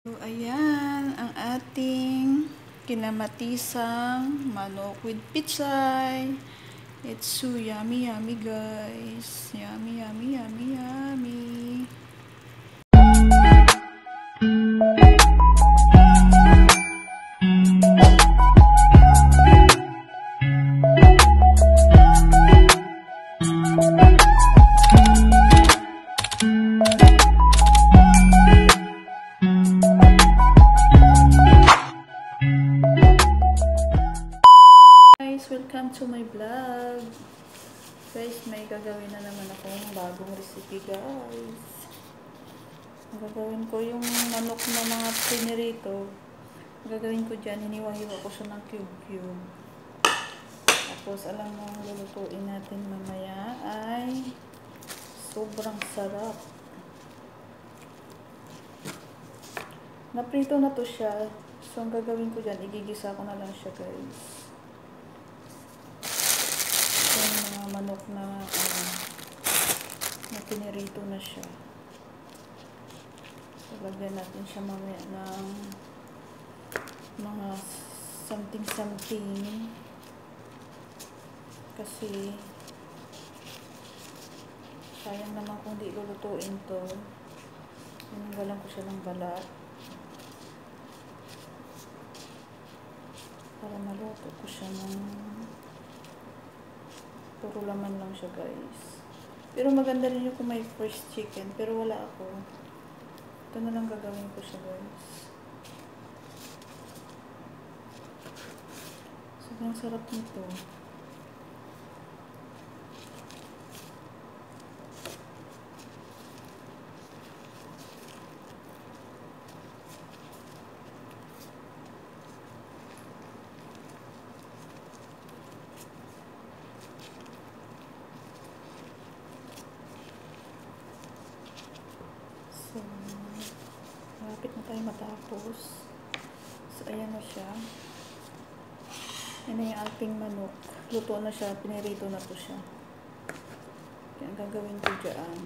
So, ayan ang ating kinamatisang manok with pichay. It's so yummy, yummy, guys. Yummy, yummy, yummy, yummy. Welcome to my vlog. Guys, may gagawin na naman akong bagong recipe, guys. Gagawin ko yung manok na mga pinirito. Gagawin ko dyan, hiniwa-hiwa ko siya ng cube-cube. Tapos, alam mo, lulutuin natin mamaya ay sobrang sarap. Naprito na to siya. So, ang gagawin ko dyan, igigisa ko na lang siya, guys. Manok na pinirito na siya. So, lagyan natin siya mamaya ng mga something kasi sayang naman kung di lulutuin to. Tinanggalan ko siya ng balat para maluto ko siya ng puro laman lang siya, guys. Pero maganda rin yung kung may fresh chicken. Pero wala ako. Ito na lang gagawin ko siya, guys. Sobrang sarap nito. So, malapit na tayo matapos. So, ayan na siya. Yan na yung ating manok. Luto na siya. Pinirito na to siya. Kaya ang gagawin ko dyan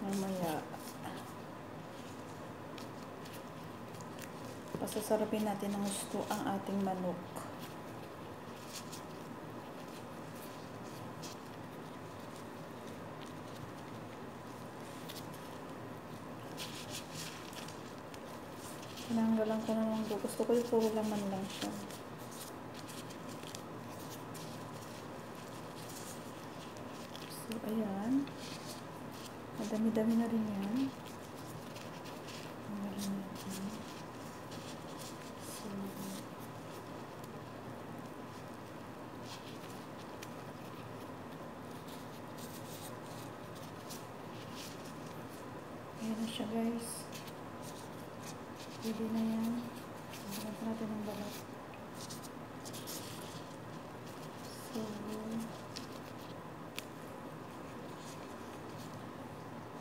mamaya, pasasarapin natin ng gusto ang ating manok. Tinanggalan ko na lang. Gusto ko yung puro laman lang siya. So, ayan. Madami-dami na rin yan. Tanggalin natin. So, ayan na siya, guys. Pwede na yan. Tanggalin natin ang balat.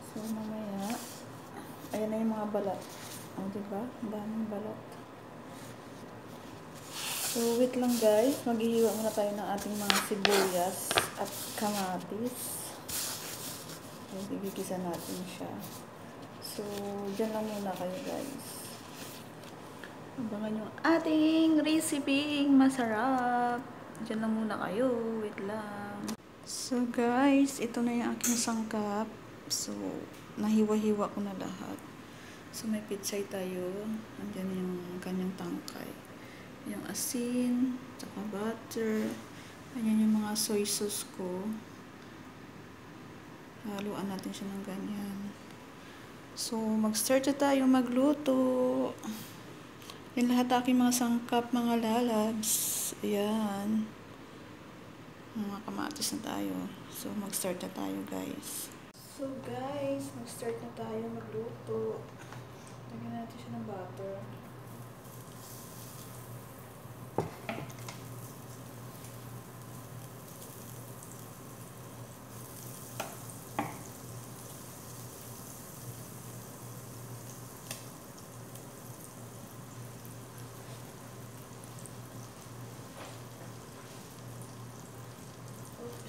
So, mamaya, ayan na yung mga balat. O, diba? Ang daming balat. So, wait lang, guys. Maghihiwa muna tayo ng ating mga sibuyas at kamatis. So, gigigisa natin siya. So, dyan lang muna kayo, guys. Abangan yung ating recipe masarap. Diyan lang muna kayo. Wait lang. So guys, ito na yung aking sangkap. So, nahiwa-hiwa ko na lahat. So, may pitsay tayo. Andyan yung kanyang tangkay. Yung asin, tsaka butter. Ayan yung mga soy sauce ko. Haluan natin siya ng ganyan. So, mag-start na tayo magluto. Yan lahat aking mga sangkap, mga lalabs. Ayan. Mga kamatis na tayo. So, mag-start na tayo, guys. So, guys, mag-start na tayo magluto. Lagyan natin siya ng butter.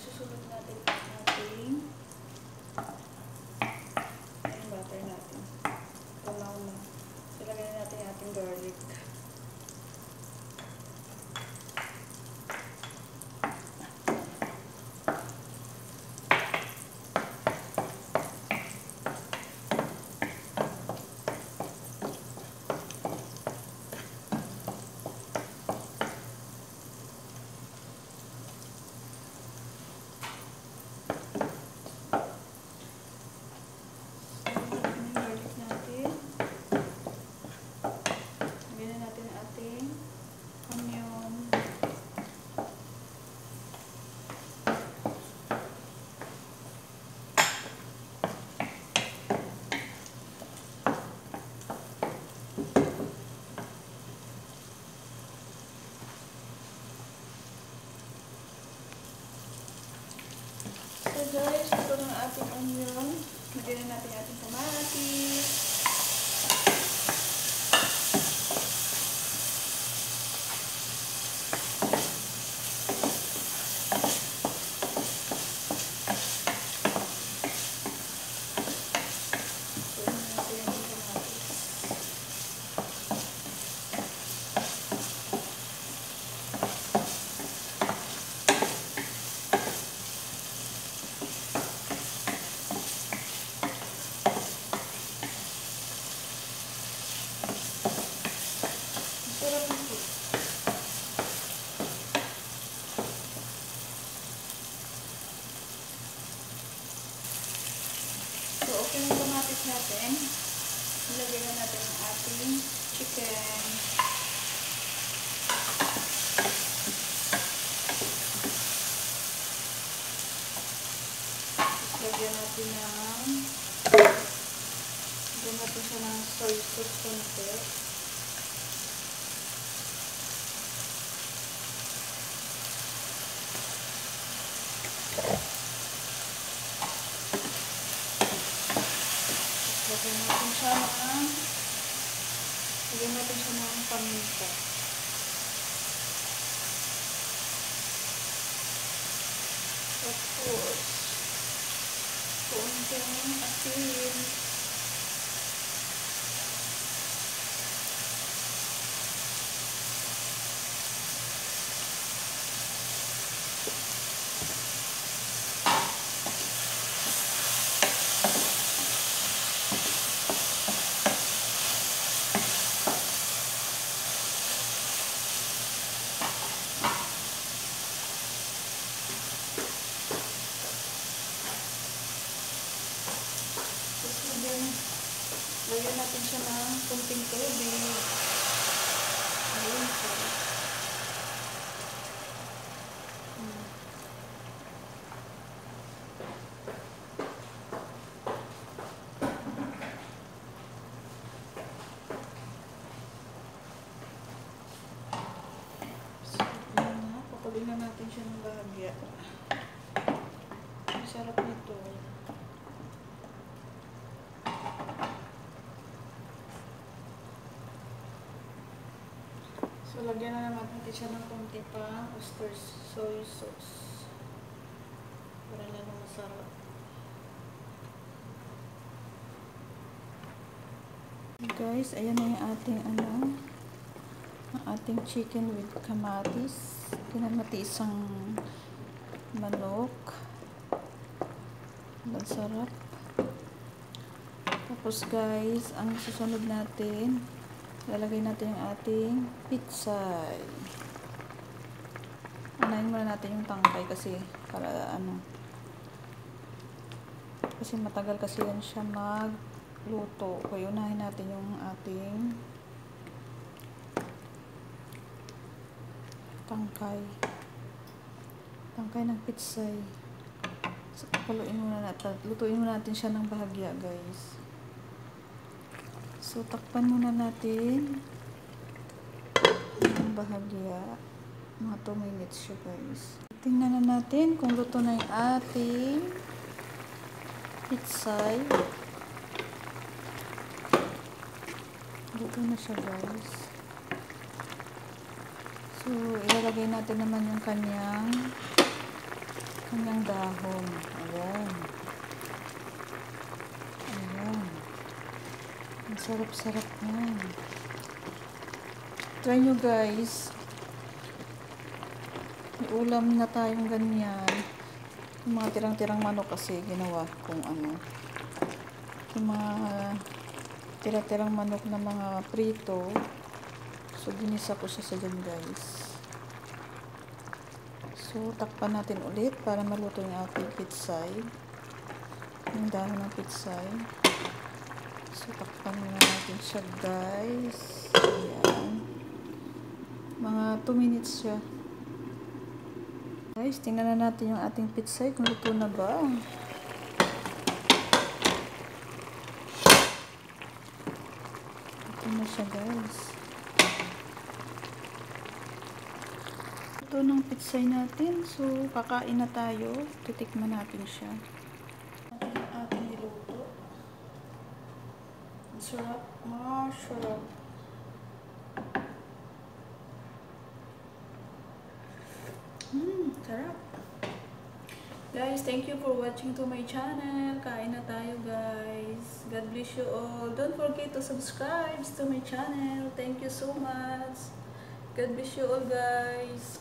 Susunod natin ang ating butter natin. garlic. So guys, ito na ating onion. Lagyan na natin ating kamatis. So, okay na kamatis natin. Ilagay na natin ang ating chicken. Tapos lagyan natin siya ng soy sauce konti. Lagyan natin siya ng paminta. Tapos, konting asin. Lagyan natin siya ng kunting tubig. Ayun siya. So, papaluin na natin siya ng bahagya. Ang sarap nito. So, lagyan na naman natin siya ng konti pa oyster soy sauce para lalo masarap. Guys, ayan na yung ating ang ating chicken with kamatis. Kinamati isang manok. Ang sarap. Tapos guys, ang susunod natin, lalagay natin yung ating pitsay. Anayin muna natin yung tangkay kasi para kasi matagal kasi yan siya magluto. Kaya unahin natin yung ating tangkay ng pitsay. So, lutuin muna natin siya ng bahagya guys. So, takpan muna natin ng bahagya. Mga 2 minutes siya guys. Tingnan na natin kung luto na yung ating pitsay. Luto na siya guys. So, ilalagay natin naman yung kanyang dahon. Ayan. Ayan. Ang sarap-sarap yan. Try nyo guys. May ulam na tayong ganyan. Yung mga tirang-tirang manok kasi ginawa kung ano. Yung mga tira-tirang manok na mga prito. So, ginisa ko siya sa dyan guys. So, takpan natin ulit para maluto yung ating pitsay. Yung dahon ng pitsay. So, takpan muna natin siya guys. Ayan. Mga 2 minutes siya. Guys, tingnan na natin yung ating pitsay kung luto na ba. Luto na siya guys. Luto ng pitsay natin. So, kakain na tayo. Titikman natin siya. Ating niluto. Ang sarap. Masarap. Sarap. Guys, thank you for watching to my channel. Kain na tayo guys. God bless you all. Don't forget to subscribe to my channel. Thank you so much. God bless you all guys.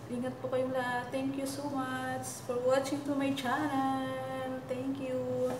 Ingat po kayong lahat. Thank you so much for watching to my channel. Thank you.